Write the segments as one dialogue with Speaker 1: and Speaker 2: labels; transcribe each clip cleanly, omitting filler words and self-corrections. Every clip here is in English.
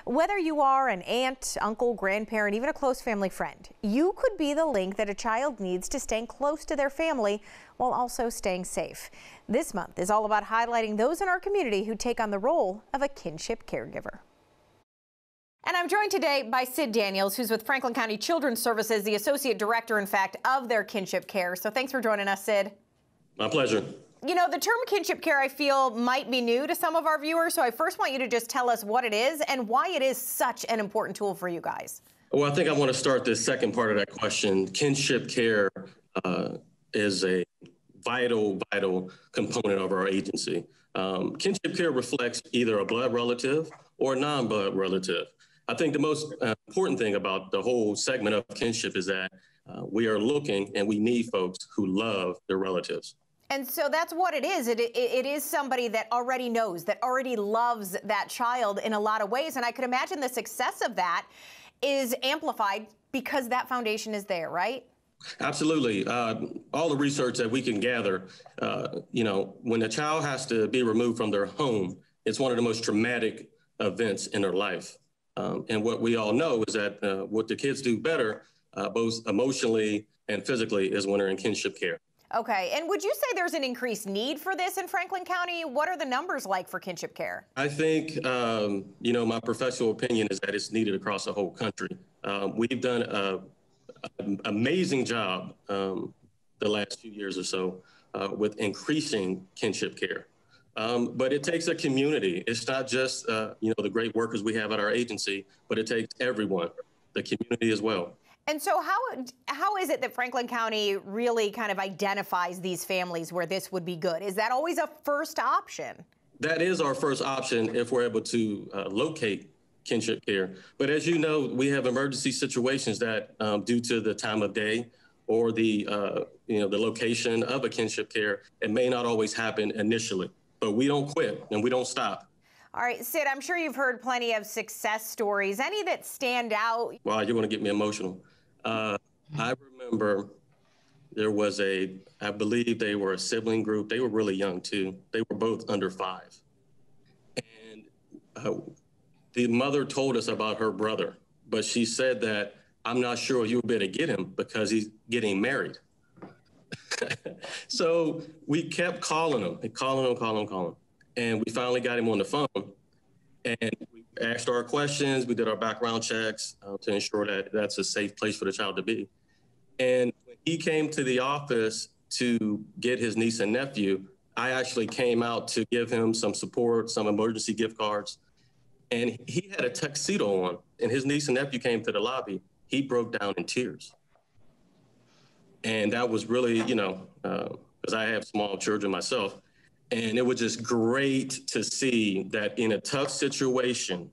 Speaker 1: Whether you are an aunt, uncle, grandparent, even a close family friend, you could be the link that a child needs to staying close to their family while also staying safe. This month is all about highlighting those in our community who take on the role of a kinship caregiver. And I'm joined today by Sid Daniels, who's with Franklin County Children's Services, the Associate Director, in fact, of their kinship care. So thanks for joining us, Sid.
Speaker 2: My pleasure.
Speaker 1: You know, the term kinship care, I feel, might be new to some of our viewers. So I first want you to just tell us what it is and why it is such an important tool for you guys.
Speaker 2: Well, I think I want to start the second part of that question. Kinship care is a vital component of our agency. Kinship care reflects either a blood relative or a non-blood relative. I think the most important thing about the whole segment of kinship is that we are looking and we need folks who love their relatives.
Speaker 1: And so that's what it is. It is somebody that already knows, that already loves that child in a lot of ways. And I could imagine the success of that is amplified because that foundation is there, right?
Speaker 2: Absolutely. All the research that we can gather, when a child has to be removed from their home, it's one of the most traumatic events in their life. And what we all know is that what the kids do better, both emotionally and physically, is when they're in kinship care.
Speaker 1: Okay. And would you say there's an increased need for this in Franklin County? What are the numbers like for kinship care?
Speaker 2: I think, my professional opinion is that it's needed across the whole country. We've done an amazing job the last few years or so with increasing kinship care. But it takes a community. It's not just, the great workers we have at our agency, but it takes everyone, the community as well.
Speaker 1: And so how is it that Franklin County really kind of identifies these families where this would be good? Is that always a first option?
Speaker 2: That is our first option if we're able to locate kinship care. But as you know, we have emergency situations that due to the time of day or the location of a kinship care, it may not always happen initially. But we don't quit and we don't stop.
Speaker 1: All right, Sid, I'm sure you've heard plenty of success stories. Any that stand out?
Speaker 2: Wow, you're going to get me emotional. I remember there was I believe they were a sibling group. They were really young too. They were both under 5. And the mother told us about her brother, but she said that, I'm not sure you'll be able to get him because he's getting married. So we kept calling him and calling him. And we finally got him on the phone and we asked our questions. We did our background checks to ensure that that's a safe place for the child to be. And when he came to the office to get his niece and nephew, I actually came out to give him some support, some emergency gift cards. And he had a tuxedo on and his niece and nephew came to the lobby. He broke down in tears. And that was really, because I have small children myself. And it was just great to see that in a tough situation,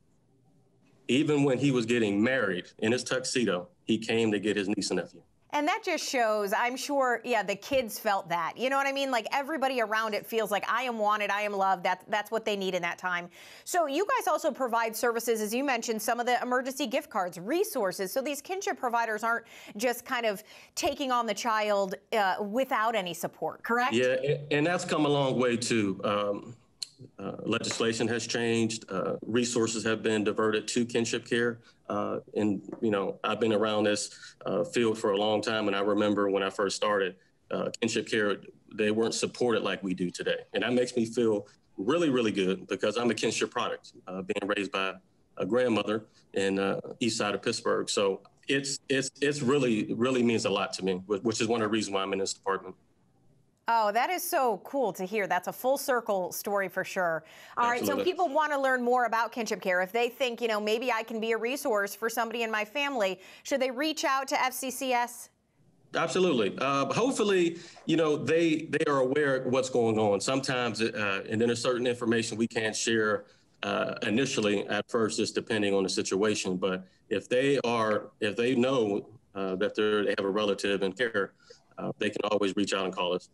Speaker 2: even when he was getting married in his tuxedo, he came to get his niece and nephew.
Speaker 1: And that just shows, I'm sure, the kids felt that. You know what I mean? Like everybody around it feels like I am wanted, I am loved. That's what they need in that time. So you guys also provide services, as you mentioned, some of the emergency gift cards, resources. So these kinship providers aren't just kind of taking on the child without any support, correct?
Speaker 2: Yeah, and that's come a long way too. Legislation has changed. Resources have been diverted to kinship care. And, I've been around this field for a long time. And I remember when I first started, kinship care, they weren't supported like we do today. And that makes me feel really, really good because I'm a kinship product, being raised by a grandmother in east side of Pittsburgh. So it's really means a lot to me, which is one of the reasons why I'm in this department.
Speaker 1: Oh, that is so cool to hear. That's a full circle story for sure. All right, so people want to learn more about kinship care. If they think, maybe I can be a resource for somebody in my family, should they reach out to FCCS?
Speaker 2: Absolutely. Hopefully, they are aware of what's going on. Sometimes, and then there's certain information we can't share initially at first, just depending on the situation. But if they know that they have a relative in care, they can always reach out and call us.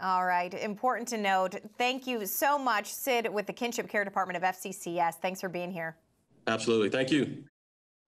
Speaker 1: All right. Important to note. Thank you so much, Sid, with the Kinship Care Department of FCCS. Thanks for being here.
Speaker 2: Absolutely. Thank you.